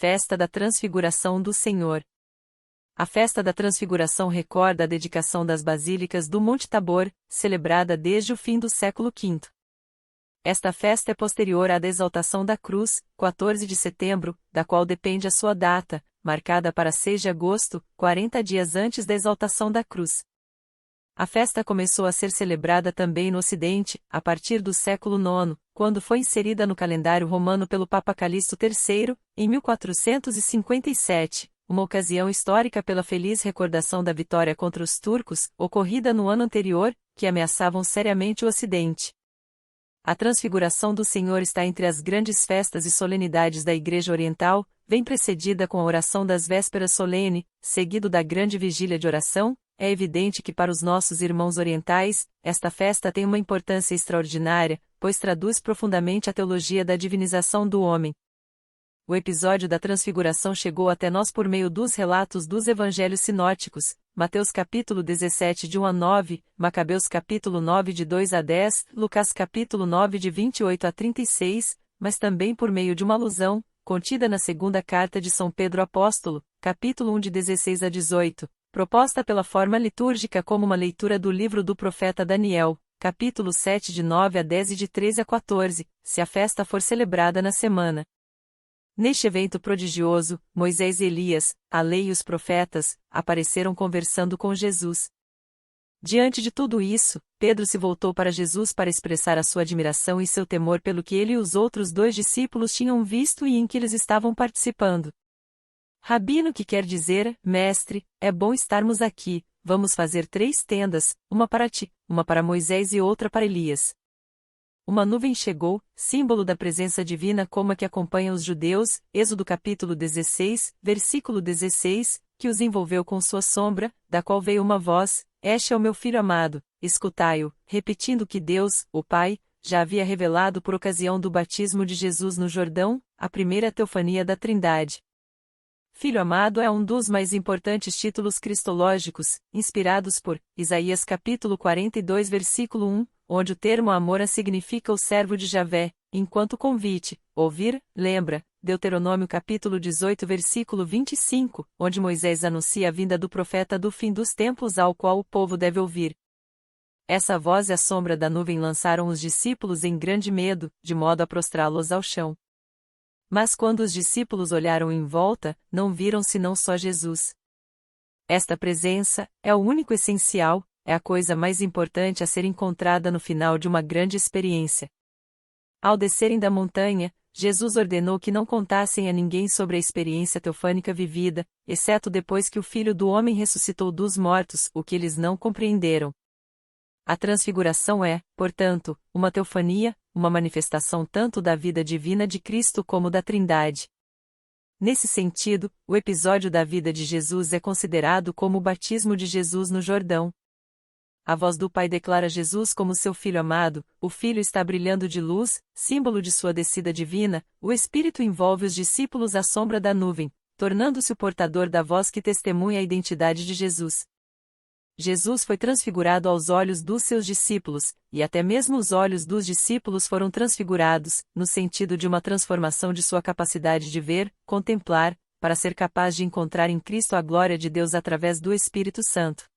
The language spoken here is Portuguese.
Festa da Transfiguração do Senhor. A Festa da Transfiguração recorda a dedicação das basílicas do Monte Tabor, celebrada desde o fim do século V. Esta festa é posterior à da exaltação da cruz, 14 de setembro, da qual depende a sua data, marcada para 6 de agosto, 40 dias antes da exaltação da cruz. A festa começou a ser celebrada também no Ocidente, a partir do século IX, quando foi inserida no calendário romano pelo Papa Calixto III, em 1457, uma ocasião histórica pela feliz recordação da vitória contra os turcos, ocorrida no ano anterior, que ameaçavam seriamente o Ocidente. A Transfiguração do Senhor está entre as grandes festas e solenidades da Igreja Oriental, vem precedida com a oração das vésperas solene, seguido da grande vigília de oração. É evidente que para os nossos irmãos orientais, esta festa tem uma importância extraordinária, pois traduz profundamente a teologia da divinização do homem. O episódio da Transfiguração chegou até nós por meio dos relatos dos evangelhos sinóticos, Mateus capítulo 17 de 1 a 9, Macabeus capítulo 9 de 2 a 10, Lucas capítulo 9 de 28 a 36, mas também por meio de uma alusão, contida na segunda carta de São Pedro Apóstolo, capítulo 1 de 16 a 18, proposta pela forma litúrgica como uma leitura do livro do profeta Daniel, capítulo 7 de 9 a 10 e de 13 a 14, se a festa for celebrada na semana. Neste evento prodigioso, Moisés e Elias, a lei e os profetas, apareceram conversando com Jesus. Diante de tudo isso, Pedro se voltou para Jesus para expressar a sua admiração e seu temor pelo que ele e os outros 2 discípulos tinham visto e em que eles estavam participando. Rabino, que quer dizer, mestre, é bom estarmos aqui, vamos fazer 3 tendas, uma para ti, uma para Moisés e outra para Elias. Uma nuvem chegou, símbolo da presença divina como a que acompanha os judeus, Êxodo capítulo 16, versículo 16, que os envolveu com sua sombra, da qual veio uma voz, este é o meu filho amado, escutai-o, repetindo que Deus, o Pai, já havia revelado por ocasião do batismo de Jesus no Jordão, a primeira teofania da Trindade. Filho amado é um dos mais importantes títulos cristológicos, inspirados por Isaías capítulo 42 versículo 1, onde o termo amor significa o servo de Javé, enquanto convite, ouvir, lembra, Deuteronômio capítulo 18 versículo 25, onde Moisés anuncia a vinda do profeta do fim dos tempos ao qual o povo deve ouvir. Essa voz e a sombra da nuvem lançaram os discípulos em grande medo, de modo a prostrá-los ao chão. Mas quando os discípulos olharam em volta, não viram senão só Jesus. Esta presença é o único essencial, é a coisa mais importante a ser encontrada no final de uma grande experiência. Ao descerem da montanha, Jesus ordenou que não contassem a ninguém sobre a experiência teofânica vivida, exceto depois que o Filho do Homem ressuscitou dos mortos, o que eles não compreenderam. A Transfiguração é, portanto, uma teofania, uma manifestação tanto da vida divina de Cristo como da Trindade. Nesse sentido, o episódio da vida de Jesus é considerado como o batismo de Jesus no Jordão. A voz do Pai declara Jesus como seu Filho amado, o Filho está brilhando de luz, símbolo de sua descida divina, o Espírito envolve os discípulos à sombra da nuvem, tornando-se o portador da voz que testemunha a identidade de Jesus. Jesus foi transfigurado aos olhos dos seus discípulos, e até mesmo os olhos dos discípulos foram transfigurados, no sentido de uma transformação de sua capacidade de ver, contemplar, para ser capaz de encontrar em Cristo a glória de Deus através do Espírito Santo.